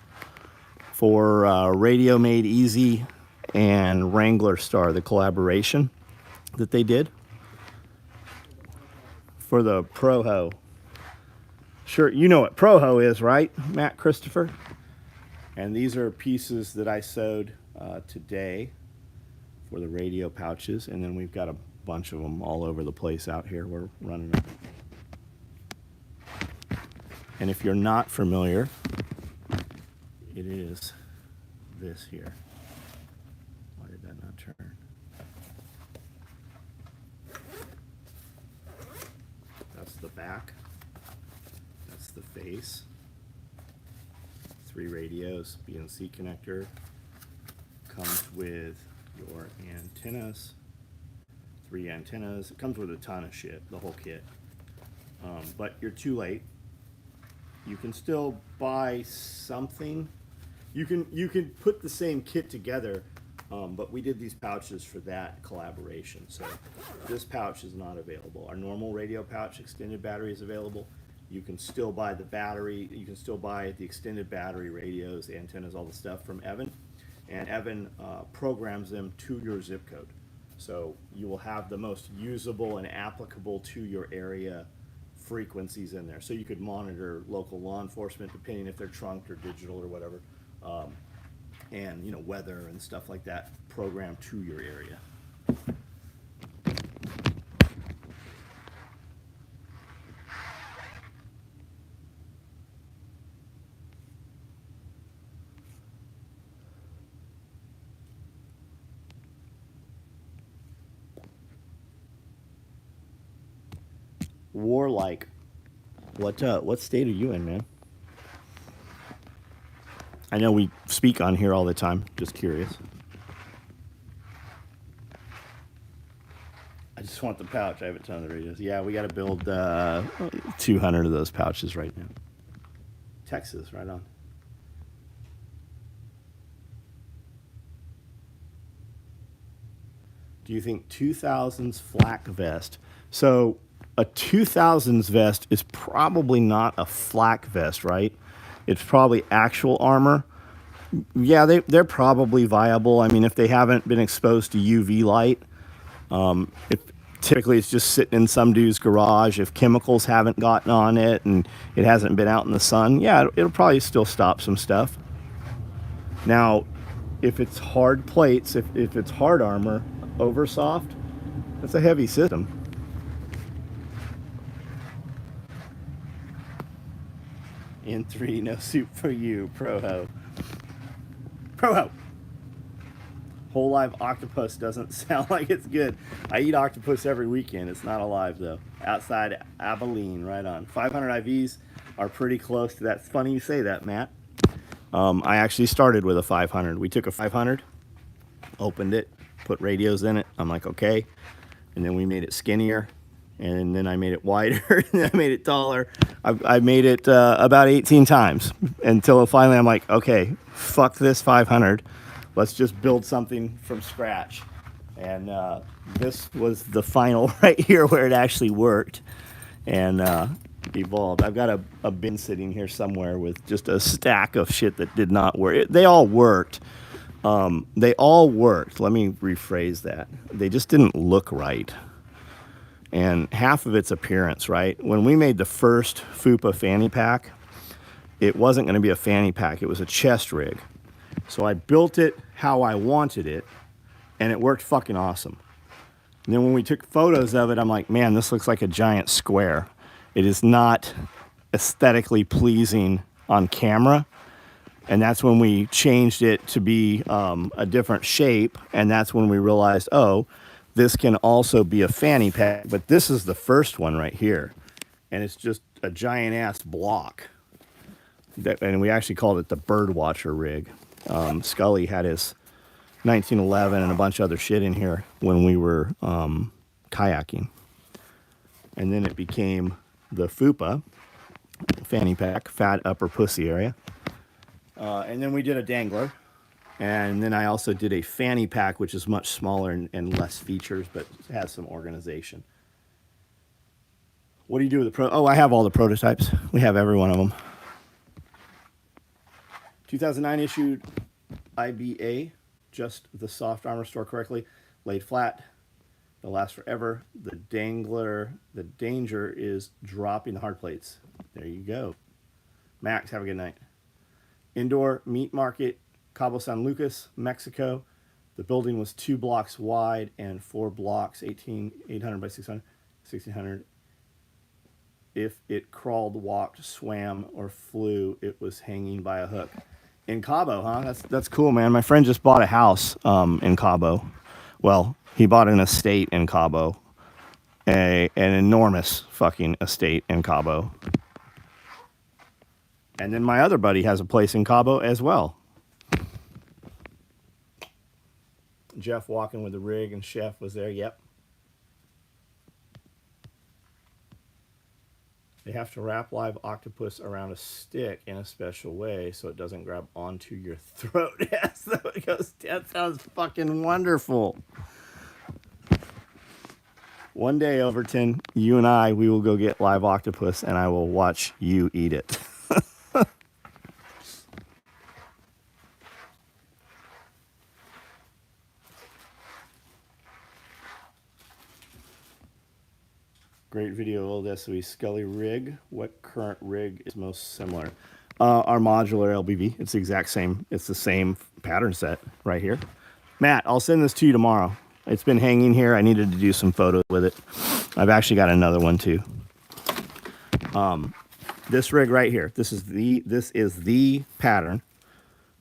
for Radio Made Easy and Wrangler Star, the collaboration that they did for the Proho. Sure, you know what Proho is, right, Matt Christopher? And these are pieces that I sewed today for the radio pouches, and then we've got a bunch of them all over the place out here. We're running them. And if you're not familiar, it is this here. Why did that not turn? That's the back. That's the face. 3 radios, BNC connector. Comes with your antennas. 3 antennas. It comes with a ton of shit, the whole kit. But you're too late. You can still buy something. You can put the same kit together, but we did these pouches for that collaboration. So this pouch is not available. Our normal radio pouch extended battery is available. You can still buy the battery. You can still buy the extended battery radios, antennas, all the stuff from Evan. And Evan programs them to your zip code. So you will have the most usable and applicable to your area frequencies in there. So you could monitor local law enforcement depending if they're trunked or digital or whatever. And weather and stuff like that programmed to your area. Warlike, what state are you in, man? I know we speak on here all the time. Just curious. just want the pouch. I have a ton of the radios. Yeah, we got to build 200 of those pouches right now. Texas, right on. Do you think 2000s flak vest? So a 2000s vest is probably not a flak vest, right? It's probably actual armor. Yeah, they're probably viable. I mean, if they haven't been exposed to UV light, if typically it's just sitting in some dude's garage. If chemicals haven't gotten on it and it hasn't been out in the sun, yeah, it'll probably still stop some stuff. Now, if it's hard plates, if it's hard armor over soft, that's a heavy system. In 3, no soup for you, Proho. Proho! Whole live octopus doesn't sound like it's good. I eat octopus every weekend. It's not alive though. Outside Abilene, right on. 500 IVs are pretty close to that. It's funny you say that, Matt. I actually started with a 500. We took a 500, opened it, put radios in it. I'm like, okay. And then we made it skinnier. And then I made it wider. And then I made it taller. I made it about 18 times until finally I'm like, okay, fuck this 500. Let's just build something from scratch. And this was the final right here where it actually worked and evolved. I've got a bin sitting here somewhere with just a stack of shit that did not work. They all worked. They all worked. Let me rephrase that. They just didn't look right. And half of its appearance, right? When we made the first FUPA fanny pack, it wasn't going to be a fanny pack. It was a chest rig. So I built it how I wanted it, and it worked fucking awesome. And then when we took photos of it, I'm like, man, this looks like a giant square. It is not aesthetically pleasing on camera. And that's when we changed it to be a different shape. And that's when we realized, oh, this can also be a fanny pack. But this is the first one right here. And it's just a giant ass block. And we actually called it the Birdwatcher rig. Scully had his 1911 and a bunch of other shit in here when we were kayaking. And then it became the FUPA fanny pack, fat upper pussy area. And then we did a dangler. And then I also did a fanny pack, which is much smaller and less features, but has some organization. What do you do with the Oh, I have all the prototypes. We have every one of them. 2009 issued IBA, just the soft armor store correctly, laid flat. They'll last forever. The dangler, the danger is dropping the hard plates. There you go. Max, have a good night. Indoor meat market, Cabo San Lucas, Mexico. The building was 2 blocks wide and 4 blocks, 800 by 600, 1600. If it crawled, walked, swam, or flew, it was hanging by a hook. In Cabo, huh? That's cool, man. My friend just bought a house in Cabo. Well, he bought an estate in Cabo. An enormous fucking estate in Cabo. And then my other buddy has a place in Cabo as well. Jeff walking with the rig and Chef was there. Yep. They have to wrap live octopus around a stick in a special way so it doesn't grab onto your throat. Yes, it goes. That sounds fucking wonderful. One day, Overton, you and I, we will go get live octopus and I will watch you eat it. Great video, old SOE Scully rig. What current rig is most similar? Our modular LBV. It's the exact same. It's the same pattern set right here. Matt, I'll send this to you tomorrow. It's been hanging here. I needed to do some photos with it. I've actually got another one too. This rig right here. This is the pattern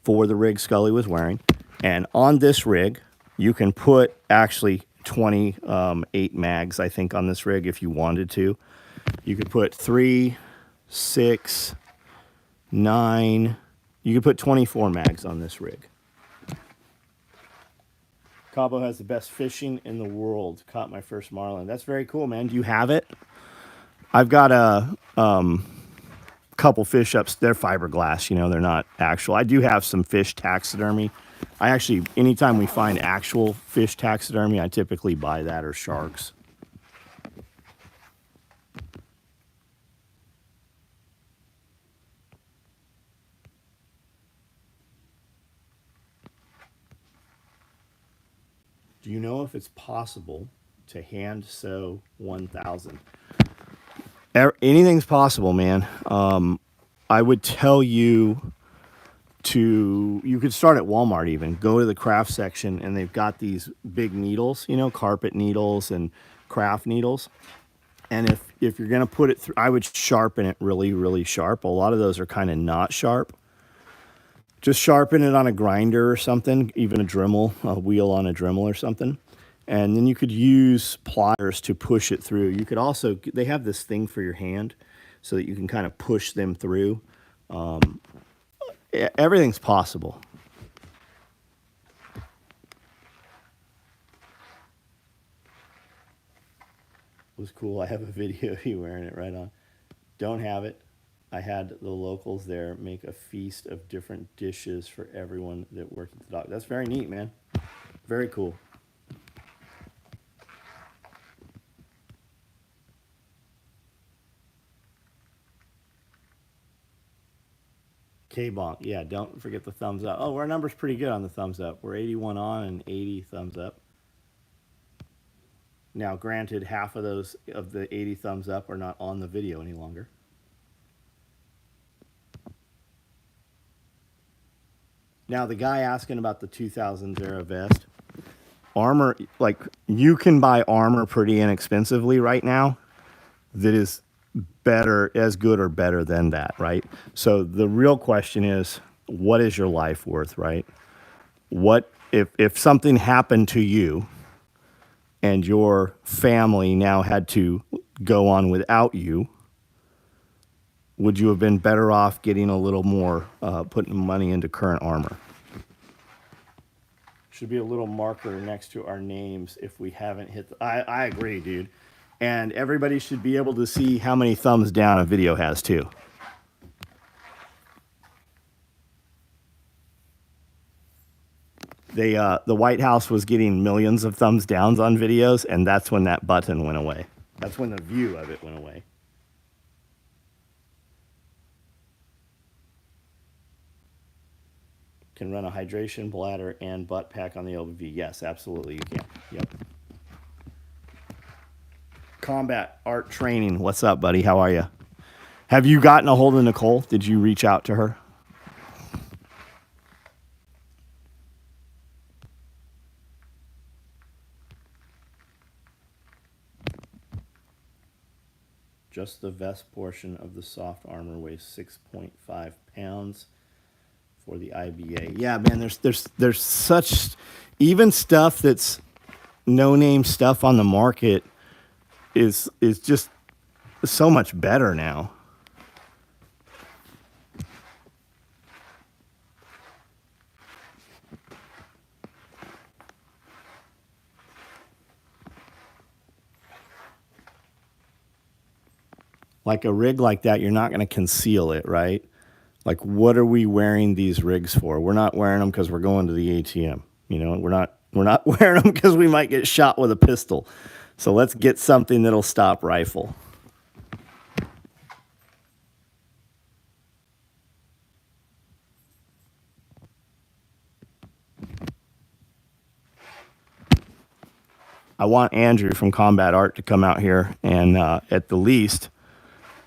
for the rig Scully was wearing. And on this rig, you can put actually 28 mags, I think, on this rig if you wanted to. You could put 3, 6, 9. You could put 24 mags on this rig. Cabo has the best fishing in the world. Caught my first marlin. That's very cool, man. Do you have it? I've got a couple fish ups. They're fiberglass, they're not actual. I do have some fish taxidermy. I actually, anytime we find actual fish taxidermy, I typically buy that or sharks. Do you know if it's possible to hand sew 1,000? Anything's possible, man. I would tell you you could start at Walmart even. Go to the craft section and they've got these big needles, carpet needles and craft needles. And if you're going to put it through, I would sharpen it really, really sharp. A lot of those are kind of not sharp. Just sharpen it on a grinder or something, even a Dremel, a wheel on a Dremel or something. And then you could use pliers to push it through. You could also, they have this thing for your hand so that you can kind of push them through. Everything's possible. It was cool. I have a video of you wearing it right on. Don't have it. I had the locals there make a feast of different dishes for everyone that worked at the dock. That's very neat, man. Very cool. K-Bonk, yeah, don't forget the thumbs up. Oh, our number's pretty good on the thumbs up. We're 81 on and 80 thumbs up. Now, granted, half of those of the 80 thumbs up are not on the video any longer. Now, the guy asking about the 2000 Zara vest, armor, like you can buy armor pretty inexpensively right now that is better, as good or better than that, right? So the real question is, what is your life worth, right? What if something happened to you and your family now had to go on without you, would you have been better off getting a little more, putting money into current armor? Should be a little marker next to our names if we haven't hit I agree, dude. And everybody should be able to see how many thumbs down a video has too. The White House was getting millions of thumbs downs on videos, and that's when that button went away. That's when the view of it went away. Can run a hydration bladder and butt pack on the LBV. Yes, absolutely you can. Yep. Combat Art Training. What's up, buddy? How are you? Have you gotten a hold of Nicole? Did you reach out to her? Just the vest portion of the soft armor weighs 6.5 pounds for the IBA. Yeah, man, there's such, even stuff that's no-name stuff on the market is just so much better now. Like a rig like that, you're not going to conceal it, right? Like, what are we wearing these rigs for? We're not wearing them because we're going to the ATM. We're not wearing them because we might get shot with a pistol. So let's get something that'll stop rifle. I want Andrew from Combat Art to come out here and at the least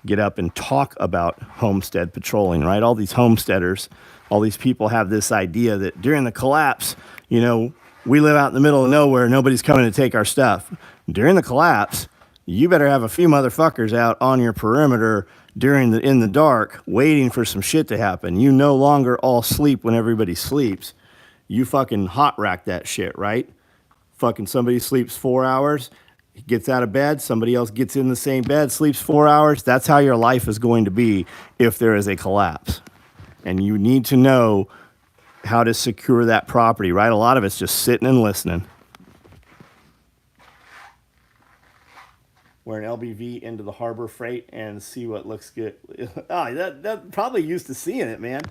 get up and talk about homestead patrolling, right? All these homesteaders, all these people have this idea that during the collapse, we live out in the middle of nowhere, nobody's coming to take our stuff. During the collapse, you better have a few motherfuckers out on your perimeter in the dark waiting for some shit to happen. You no longer all sleep when everybody sleeps. You fucking hot rack that shit, right? Fucking somebody sleeps 4 hours, gets out of bed, somebody else gets in the same bed, sleeps 4 hours. That's how your life is going to be if there is a collapse. And you need to know how to secure that property, right? A lot of it's just sitting and listening. We're an LBV into the Harbor Freight and see what looks good. Oh, that probably used to seeing it, man.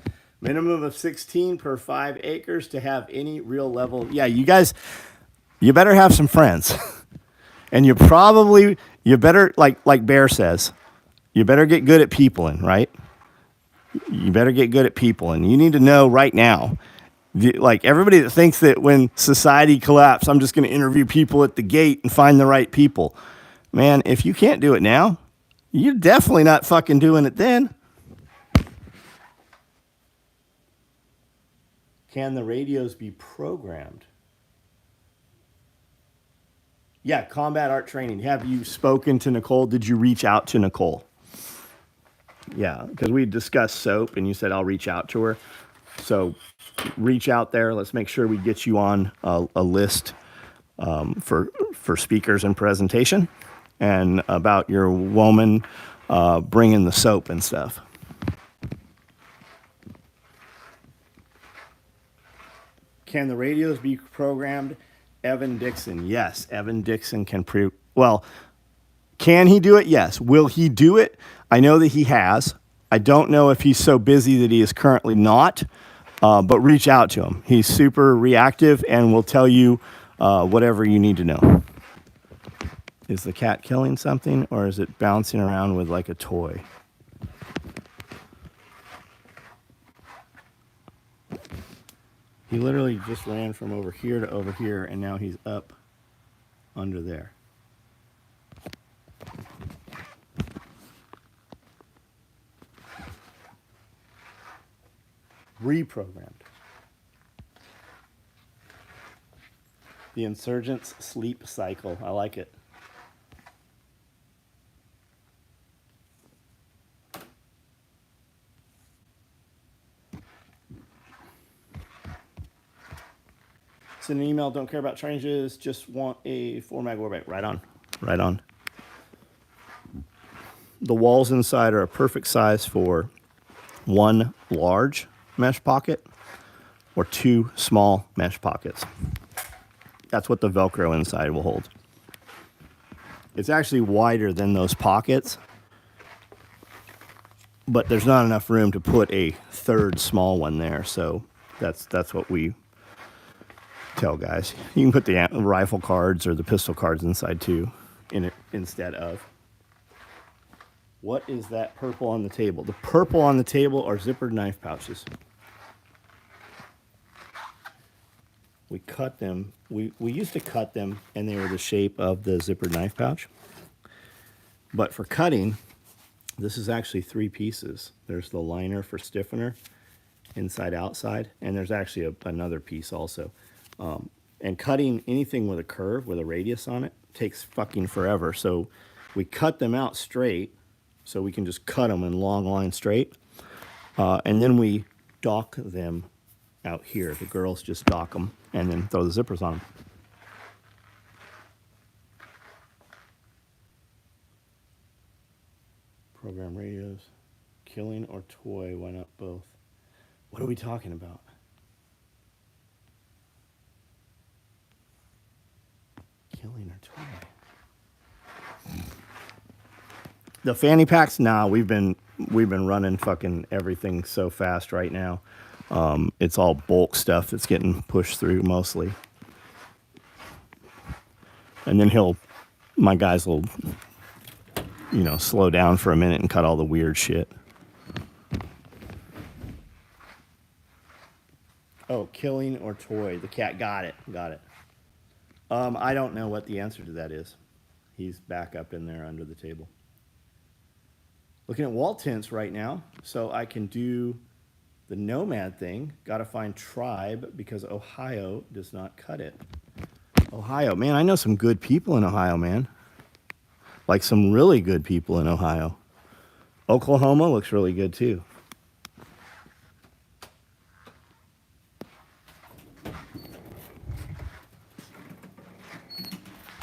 Minimum of 16 per 5 acres to have any real level. Yeah, you guys, you better have some friends. And you better, like Bear says, you better get good at peopling, right? You better get good at peopling. You need to know right now, like everybody that thinks that when society collapses, I'm just going to interview people at the gate and find the right people. Man, if you can't do it now, you're definitely not fucking doing it then. Can the radios be programmed? Yeah, combat art training. Have you spoken to Nicole? Did you reach out to Nicole? Yeah, because we discussed soap and you said I'll reach out to her. So reach out there. Let's make sure we get you on a list for speakers and presentation and about your woman bringing the soap and stuff. Can the radios be programmed? Evan Dixon. Yes, Evan Dixon can well, can he do it? Yes. Will he do it? I know that he has. I don't know if he's so busy that he is currently not, but reach out to him. He's super reactive and will tell you whatever you need to know. Is the cat killing something or is it bouncing around with like a toy? He literally just ran from over here to over here and now he's up under there. Reprogrammed. The insurgent's sleep cycle. I like it. Send an email, don't care about trenches, just want a 4-mag war bag. Right on. Right on. The walls inside are a perfect size for one large mesh pocket or two small mesh pockets. That's what the Velcro inside will hold. It's actually wider than those pockets, but there's not enough room to put a third small one there, so that's what we tell guys. You can put the rifle cards or the pistol cards inside too, in it instead of. What is that purple on the table? The purple on the table are zippered knife pouches. We cut them. We used to cut them, and they were the shape of the zippered knife pouch. But for cutting, this is actually 3 pieces. There's the liner for stiffener, inside, outside, and there's actually another piece also. And cutting anything with a curve, with a radius on it, takes fucking forever. So we cut them out straight, so we can just cut them in long line straight. And then we dock them out here. The girls just dock them and then throw the zippers on them. Program radios. Killing or toy, why not both? What are we talking about? Killing or toy? The fanny packs, nah, we've been running fucking everything so fast right now. It's all bulk stuff that's getting pushed through mostly. And then my guys will, slow down for a minute and cut all the weird shit. Oh, killing or toy. The cat got it. I don't know what the answer to that is. He's back up in there under the table. Looking at wall tints right now, so I can do the Nomad thing. Got to find Tribe because Ohio does not cut it. Ohio, man, I know some good people in Ohio, man. Like some really good people in Ohio. Oklahoma looks really good too.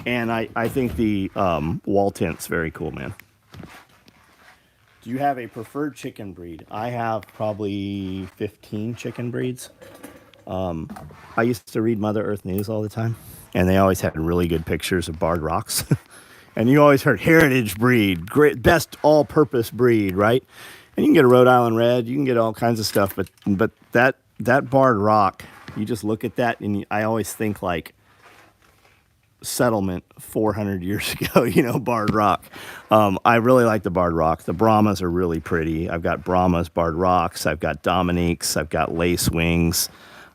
And I think the wall tint's very cool, man. Do you have a preferred chicken breed? I have probably 15 chicken breeds. I used to read Mother Earth News all the time, and they always had really good pictures of barred rocks. And you always heard heritage breed, great, best all-purpose breed, right? And you can get a Rhode Island Red, you can get all kinds of stuff, but that barred rock, you just look at that, and I always think like settlement 400 years ago, barred rock. I really like the barred rock. The Brahmas are really pretty. I've got Brahmas, barred rocks. I've got Dominiques. I've got lace wings.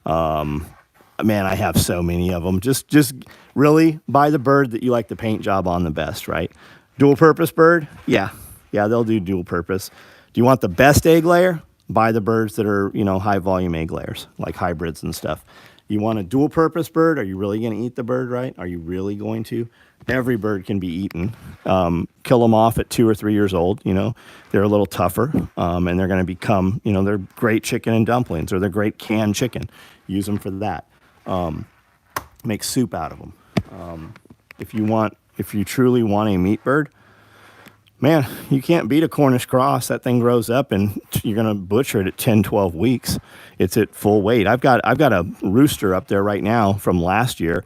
Man, I have so many of them. Just really buy the bird that you like the paint job on the best, right? Dual purpose bird? Yeah, they'll do dual purpose. Do you want the best egg layer? Buy the birds that are, high volume egg layers, like hybrids and stuff. You want a dual purpose bird? Are you really going to eat the bird right? Are you really going to? Every bird can be eaten. Kill them off at 2 or 3 years old. They're a little tougher, and they're going to become, they're great chicken and dumplings, or they're great canned chicken. Use them for that. Make soup out of them. If you truly want a meat bird, man, you can't beat a Cornish cross. That thing grows up and you're going to butcher it at 10, 12 weeks. It's at full weight. I've got a rooster up there right now from last year.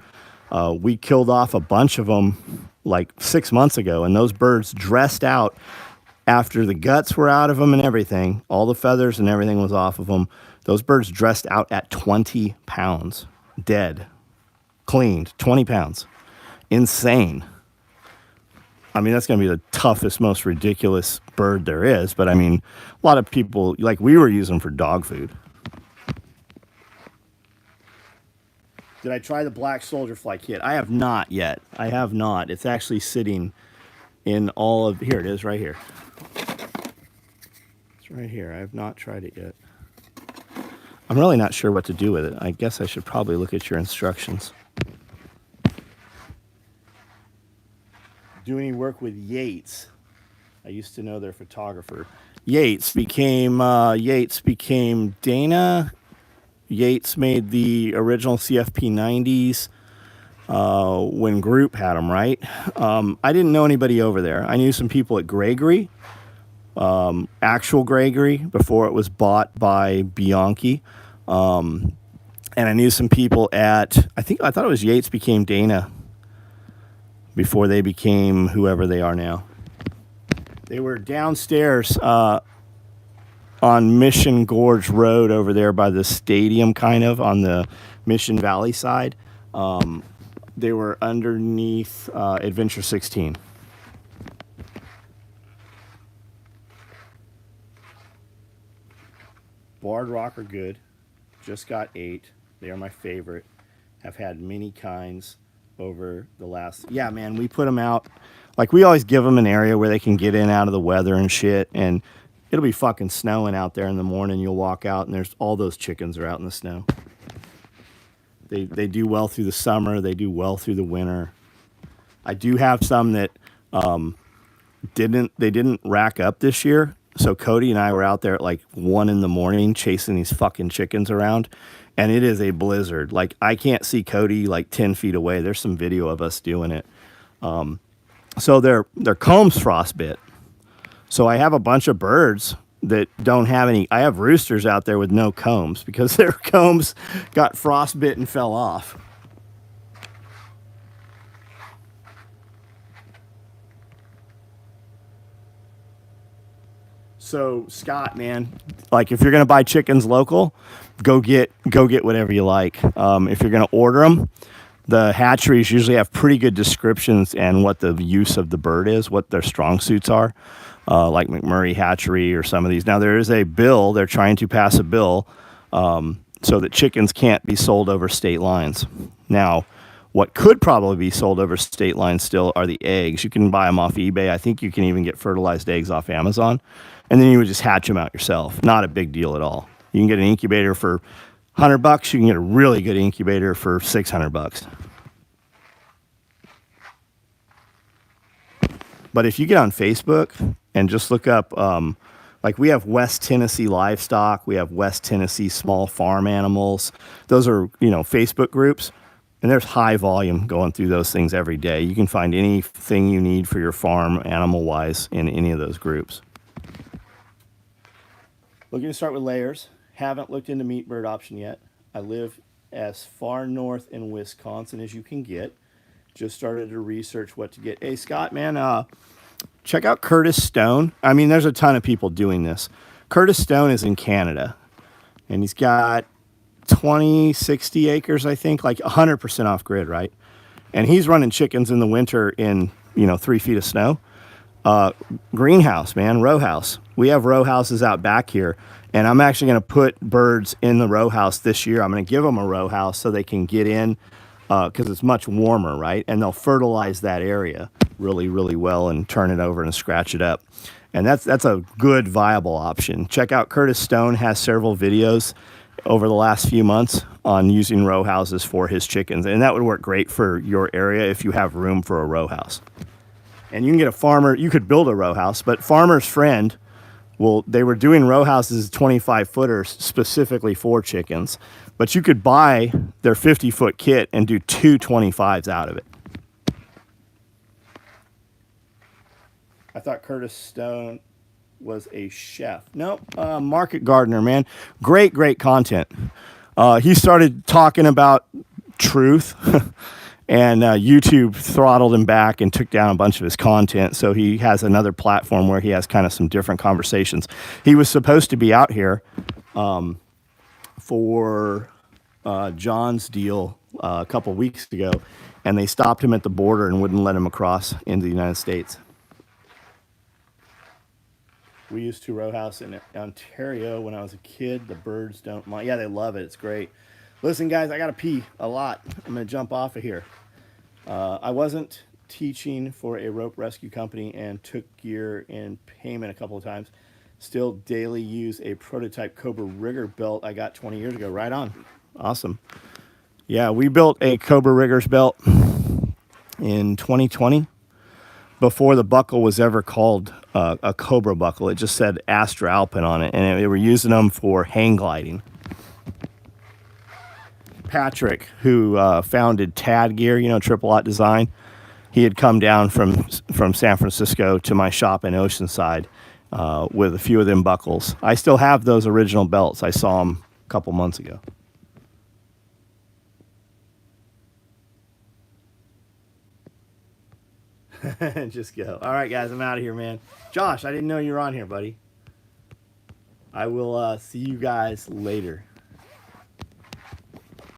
We killed off a bunch of them like 6 months ago, and those birds dressed out after the guts were out of them and everything. All the feathers and everything was off of them. Those birds dressed out at 20 pounds, dead, cleaned, 20 pounds. Insane. I mean, that's going to be the toughest, most ridiculous bird there is. But I mean, a lot of people, like we were using them for dog food. Did I try the black soldier fly kit? I have not yet. I have not. It's actually sitting in all of, here it is right here. It's right here. I have not tried it yet. I'm really not sure what to do with it. I guess I should probably look at your instructions. Do any work with Yates? I used to know their photographer. Yates became Dana. Yates made the original CFP 90s when Group had them, right? I didn't know anybody over there. I knew some people at Gregory, actual Gregory, before it was bought by Bianchi. And I knew some people at, I thought it was Yates became Dana before they became whoever they are now. They were downstairs on Mission Gorge Road over there by the stadium, kind of on the Mission Valley side. They were underneath Adventure 16. Barred rock are good. Just got 8. They are my favorite. Have had many kinds over the last, yeah, man, we put them out. Like, we always give them an area where they can get in out of the weather and shit. And it'll be fucking snowing out there in the morning. You'll walk out and there's all those chickens are out in the snow. They do well through the summer. They do well through the winter. I do have some that didn't rack up this year. So Cody and I were out there at like 1 in the morning chasing these fucking chickens around. And it is a blizzard. Like, I can't see Cody like 10 feet away. There's some video of us doing it. So their combs frostbit. So I have a bunch of birds that don't have any. I have roosters out there with no combs because their combs got frostbit and fell off. So Scott, man, like, if you're gonna buy chickens local, go get whatever you like. If you're gonna order them, the hatcheries usually have pretty good descriptions and what the use of the bird is, what their strong suits are, like McMurray Hatchery or some of these. Now, there is a bill, they're trying to pass a bill so that chickens can't be sold over state lines. Now, what could probably be sold over state lines still are the eggs. You can buy them off eBay. I think you can even get fertilized eggs off Amazon. And then you would just hatch them out yourself. Not a big deal at all. You can get an incubator for $100. You can get a really good incubator for $600. But if you get on Facebook and just look up, like, we have West Tennessee Livestock, we have West Tennessee Small Farm Animals. Those are, Facebook groups. And there's high volume going through those things every day. You can find anything you need for your farm animal-wise in any of those groups. Looking to start with layers. Haven't looked into meat bird option yet. I live as far north in Wisconsin as you can get. Just started to research what to get. Hey, Scott, man, check out Curtis Stone. I mean, there's a ton of people doing this. Curtis Stone is in Canada, and he's got 20, 60 acres, I think, like 100% off grid, right? And he's running chickens in the winter in, 3 feet of snow. Greenhouse, man, row house. We have row houses out back here, and I'm actually going to put birds in the row house this year. I'm going to give them a row house so they can get in because it's much warmer, right? And they'll fertilize that area really, really well and turn it over and scratch it up. And that's a good, viable option. Check out Curtis Stone has several videos over the last few months on using row houses for his chickens. And that would work great for your area if you have room for a row house. And you can get a farmer, you could build a row house, but Farmer's Friend, well, they were doing row houses 25 footers specifically for chickens, but you could buy their 50-foot kit and do two 25s out of it. I thought Curtis Stone was a chef. Nope, market gardener, man. Great, great content. He started talking about truth, and YouTube throttled him back and took down a bunch of his content. So he has another platform where he has kind of some different conversations. He was supposed to be out here for John's deal a couple weeks ago, and they stopped him at the border and wouldn't let him across into the United States. We used to row house in Ontario when I was a kid. The birds don't mind. Yeah, they love it. It's great. Listen, guys, I got to pee a lot. I'm going to jump off of here. I wasn't teaching for a rope rescue company and took gear in payment a couple of times. Still daily use a prototype Cobra Rigger belt I got 20 years ago. Right on. Awesome. Yeah, we built a Cobra Riggers belt in 2020. Before the buckle was ever called a Cobra buckle. It just said Astra Alpine on it, and they were using them for hang gliding. Patrick, who founded Tad Gear, Triple Lot Design, he had come down from San Francisco to my shop in Oceanside with a few of them buckles. I still have those original belts. I saw them a couple months ago. Just go. All right, guys, I'm out of here, man. Josh, I didn't know you were on here, buddy. I will see you guys later.